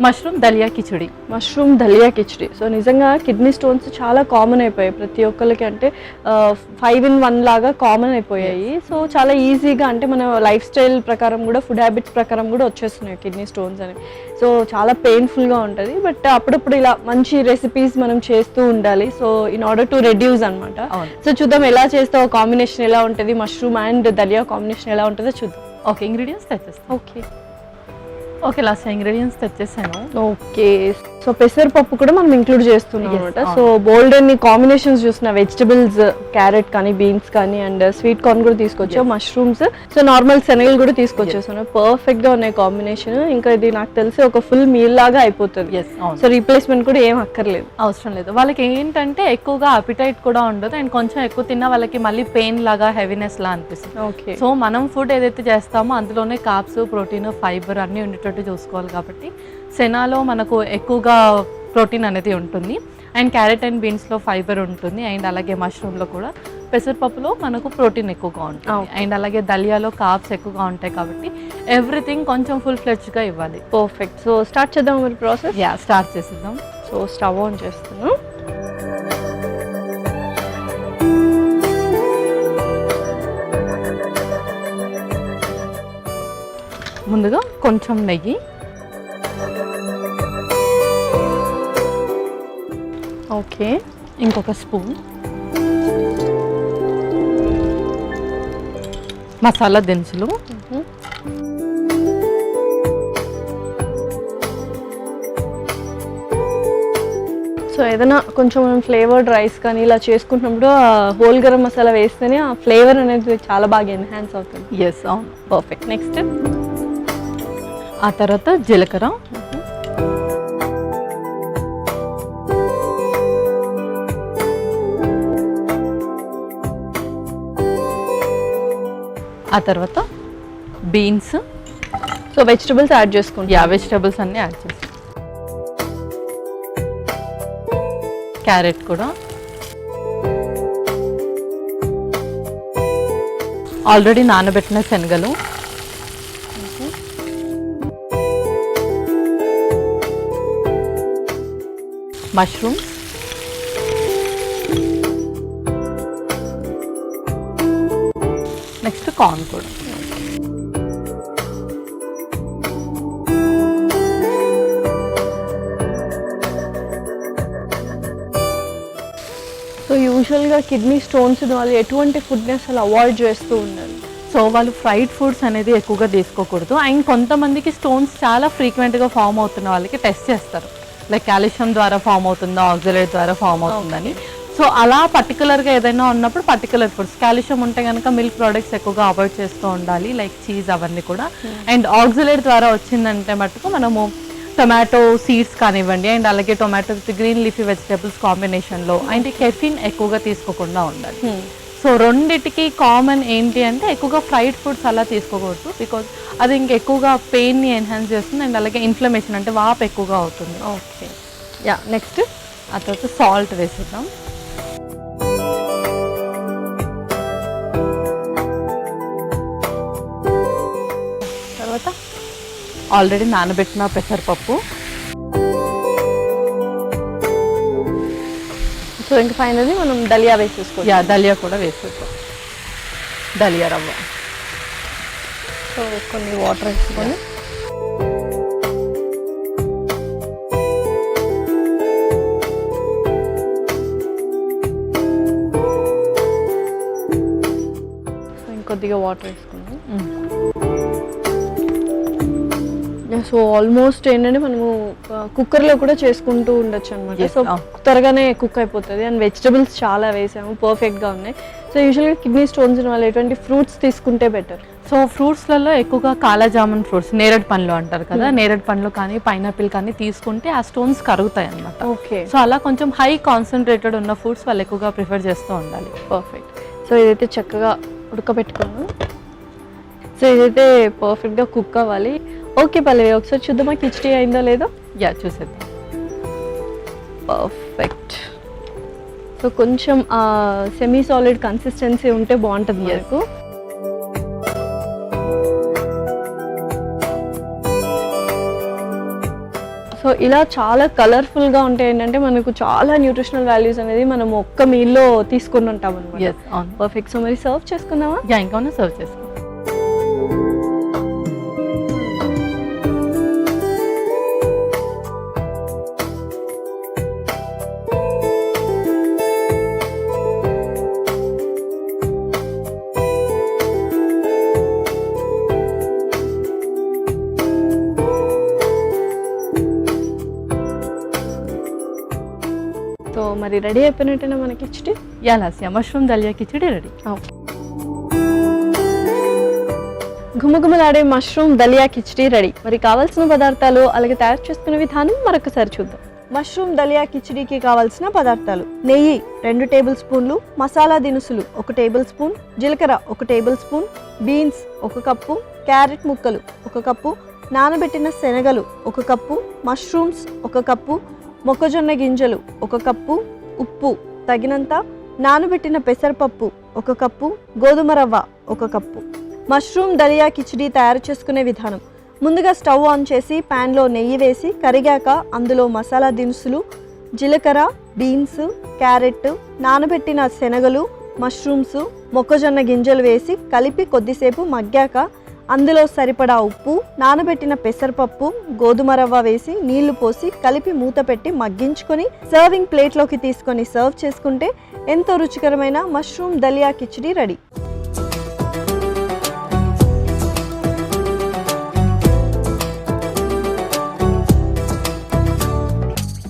Mushroom dalia khichdi. Mushroom dalia khichdi. So నిజంగా kidney stones చాలా common అయిపోయాయి ప్రతి ఒక్కరికి, అంటే 5 in 1 లాగా కామన్ అయిపోయాయి. సో చాలా ఈజీగా, అంటే మన లైఫ్ స్టైల్ ప్రకారం కూడా, ఫుడ్ హ్యాబిట్స్ ప్రకారం కూడా వచ్చేస్తున్నాయి కిడ్నీ స్టోన్స్ అని. సో చాలా పెయిన్ఫుల్గా ఉంటుంది. బట్ అప్పుడప్పుడు ఇలా మంచి రెసిపీస్ మనం చేస్తూ ఉండాలి. So in order to reduce అనమాట. సో చూద్దాం ఎలా చేస్తావు, కాంబినేషన్ ఎలా ఉంటుంది, మష్రూమ్ అండ్ దలియా కాంబినేషన్ ఎలా ఉంటుందో చూద్దాం. ఓకే, ఇంగ్రీడియంట్స్ తెచ్చేస్తాం. ఓకే, లాస్ట్ ఇంగ్రీడియంట్స్ తెచ్చేసాను. ఓకే, సో పెసరపప్పు కూడా మనం ఇంక్లూడ్ చేస్తున్నాం అనమాట. సో బోల్డ్ అన్ని కాంబినేషన్స్ చూసిన వెజిటబుల్స్, క్యారెట్ కానీ, బీన్స్ కానీ, అండ్ స్వీట్ కార్న్ కూడా తీసుకొచ్చాం, మష్రూమ్స్, సో నార్మల్ శనగలు కూడా తీసుకొచ్చేసాను. పర్ఫెక్ట్ గా ఉన్నాయి కాంబినేషన్. ఇంకా ఇది నాకు తెలిసి ఒక ఫుల్ మీల్ లాగా అయిపోతుంది. సో రీప్లేస్మెంట్ కూడా ఏం అక్కర్లేదు, అవసరం లేదు. వాళ్ళకి ఏంటంటే ఎక్కువగా అపిటైట్ కూడా ఉండదు, అండ్ కొంచెం ఎక్కువ తిన్నా వాళ్ళకి మళ్ళీ పెయిన్ లాగా, హెవీనెస్ లా అనిపిస్తుంది. ఓకే, సో మనం ఫుడ్ ఏదైతే చేస్తామో అందులోనే కార్బ్స్, ప్రోటీన్, ఫైబర్ అన్ని ఉండేటట్టు చూసుకోవాలి. కాబట్టి శనాలో మనకు ఎక్కువగా ప్రోటీన్ అనేది ఉంటుంది, అండ్ క్యారెట్ అండ్ బీన్స్లో ఫైబర్ ఉంటుంది, అండ్ అలాగే మష్రూమ్లో కూడా, పెసరపప్పులో మనకు ప్రోటీన్ ఎక్కువగా ఉంటుంది, అండ్ అలాగే దలియాలో కార్బ్స్ ఎక్కువగా ఉంటాయి. కాబట్టి ఎవ్రీథింగ్ కొంచెం ఫుల్ ఫ్లెడ్జ్గా ఇవ్వాలి. పర్ఫెక్ట్. సో స్టార్ట్ చేద్దాం మరి ప్రాసెస్. స్టార్ట్ చేసేద్దాం. సో స్టవ్ ఆన్ చేస్తున్నాం. ముందుగా కొంచెం నెయ్యి, ఓకే, ఇంకొక స్పూన్ మసాలా దినుసులు, సో ఏదైనా కొంచెం మనం ఫ్లేవర్డ్ రైస్ కానీ ఇలా చేసుకుంటున్నప్పుడు హోల్ గరం మసాలా వేస్తేనే ఆ ఫ్లేవర్ అనేది చాలా బాగా ఎన్హాన్స్ అవుతుంది. ఎస్, అవును, పర్ఫెక్ట్. నెక్స్ట్ ఆ తర్వాత జీలకర్ర, ఆ తర్వాత బీన్స్. సో వెజిటబుల్స్ యాడ్ చేసుకుంటాం. వెజిటబుల్స్ అన్నీ యాడ్ చేస్తాం. క్యారెట్ కూడా ఆల్రెడీ నానబెట్టిన శనగలు, మష్రూమ్స్, నెక్స్ట్ కార్న్ కూడా. సో యూజువల్గా కిడ్నీ స్టోన్స్ వాళ్ళు ఎటువంటి ఫుడ్ని అసలు అవాయిడ్ చేస్తూ ఉండాలి? సో వాళ్ళు ఫ్రైడ్ ఫుడ్స్ అనేది ఎక్కువగా తీసుకోకూడదు, అండ్ కొంతమందికి స్టోన్స్ చాలా ఫ్రీక్వెంట్గా ఫామ్ అవుతున్న వాళ్ళకి టెస్ట్ చేస్తారు, లైక్ కాల్షియం ద్వారా ఫామ్ అవుతుందా, ఆక్సిలేట్ ద్వారా ఫామ్ అవుతుందని. సో అలా పర్టికులర్గా ఏదైనా ఉన్నప్పుడు పర్టికులర్ ఫుడ్స్, కాల్షియం ఉంటే కనుక మిల్క్ ప్రోడక్ట్స్ ఎక్కువగా అవాయిడ్ చేస్తూ ఉండాలి, లైక్ చీజ్ అవన్నీ కూడా. అండ్ ఆక్సిలేట్ ద్వారా వచ్చిందంటే మటుకు మనము టొమాటో సీడ్స్ కానివ్వండి, అండ్ అలాగే tomato with green leafy vegetables కాంబినేషన్లో, అండ్ కెఫిన్ ఎక్కువగా తీసుకోకుండా ఉండాలి. సో రెండిటికి కామన్ ఏంటి అంటే ఎక్కువగా ఫ్రైడ్ ఫుడ్స్ అలా తీసుకోకూడదు, బికాజ్ అది ఇంకెక్కువగా పెయిన్ని ఎన్హాన్స్ చేస్తుంది, అండ్ అలాగే ఇన్ఫ్లమేషన్ అంటే వాపు ఎక్కువగా అవుతుంది. ఓకే, నెక్స్ట్ ఆ తర్వాత సాల్ట్ వేసేద్దాం. తర్వాత ఆల్రెడీ నానబెట్టిన పెసరపప్పు. సో ఇంకా ఫైనల్లీ మనం దలియా వేసేసుకోవాలి. దలియా కూడా వేసేద్దాం, దలియా రవ్వ. సో కొన్ని వాటర్ వేసుకొని ఇంకొద్దిగా వాటర్ వేసుకున్నాం. సో ఆల్మోస్ట్ ఏంటంటే మనము కుక్కర్లో కూడా చేసుకుంటూ ఉండొచ్చు అనమాట. సో త్వరగానే కుక్ అయిపోతుంది, అండ్ వెజిటబుల్స్ చాలా వేసాము, పర్ఫెక్ట్గా ఉన్నాయి. సో యూజువల్గా కిడ్నీ స్టోన్స్ ఉన్న వాళ్ళు ఎటువంటి ఫ్రూట్స్ తీసుకుంటే బెటర్? సో ఫ్రూట్స్లలో ఎక్కువగా కాలాజామున్ ఫ్రూట్స్, నేరేడు పండ్లు అంటారు కదా, నేరేడు పండ్లు కానీ పైనాపిల్ కానీ తీసుకుంటే ఆ స్టోన్స్ కరుగుతాయి అన్నమాట. ఓకే, సో అలా కొంచెం హై కాన్సన్ట్రేటెడ్ ఉన్న ఫ్రూట్స్ వాళ్ళు ఎక్కువగా ప్రిఫర్ చేస్తూ ఉండాలి. పర్ఫెక్ట్. సో ఇదైతే చక్కగా ఉడకబెట్టుకున్నాను. సో ఇదైతే పర్ఫెక్ట్గా కుక్ అవ్వాలి. ఓకే పల్లవి, ఒకసారి చూద్దామా కిచడీ అయిందో లేదో? చూసేద్దాం. పర్ఫెక్ట్. సో కొంచెం సెమీ సాలిడ్ కన్సిస్టెన్సీ ఉంటే బాగుంటుంది మనకు. సో ఇలా చాలా కలర్ఫుల్గా ఉంటాయి. ఏంటంటే మనకు చాలా న్యూట్రిషనల్ వాల్యూస్ అనేది మనం ఒక్క మీల్లో తీసుకుని ఉంటాం అనమాట. ఎస్ అవును. పర్ఫెక్ట్. సో మరి సర్వ్ చేసుకుందామా? యా ఇంకా సర్వ్ చేసుకో. సో మరి రెడీ అయిపోయినట్టేనా మనకి khichdi? Yeah Lasya, mushroom dalia khichdi ready. ఘుమఘుమలాడే మష్రూమ్ దలియా కిచిడి రెడీ. మరి కావాల్సిన పదార్థాలు అలాగే తయారు చేసుకునే విధానం మరొకసారి చూద్దాం. మష్రూమ్ దలియా కిచిడికి కావాల్సిన పదార్థాలు: నెయ్యి 2 టేబుల్ స్పూన్లు, మసాలా దినుసులు 1 టేబుల్ స్పూన్, జీలకర్ర 1 table spoon, beans 1 cup, carrot ముక్కలు 1 కప్పు, నానబెట్టిన శనగలు 1 కప్పు, మష్రూమ్స్ 1 కప్పు, మొక్కజొన్న గింజలు 1 కప్పు, ఉప్పు తగినంత, నానబెట్టిన పెసరపప్పు 1 కప్పు, గోధుమ రవ్వ 1 కప్పు. మష్రూమ్ దలియా కిచిడి తయారు చేసుకునే విధానం: ముందుగా స్టవ్ ఆన్ చేసి ప్యాన్లో నెయ్యి వేసి కరిగాక అందులో మసాలా దినుసులు, జీలకర్ర, బీన్స్, క్యారెట్, నానబెట్టిన శనగలు, మష్రూమ్స్, మొక్కజొన్న గింజలు వేసి కలిపి కొద్దిసేపు మగ్గాక అందులో సరిపడా ఉప్పు, నానబెట్టిన పెసరపప్పు, గోధుమ రవ్వ వేసి నీళ్లు పోసి కలిపి మూత పెట్టి మగ్గించుకొని సర్వింగ్ ప్లేట్లోకి తీసుకొని సర్వ్ చేసుకుంటే ఎంతో రుచికరమైన మష్రూమ్ దలియా కిచిడి రెడీ.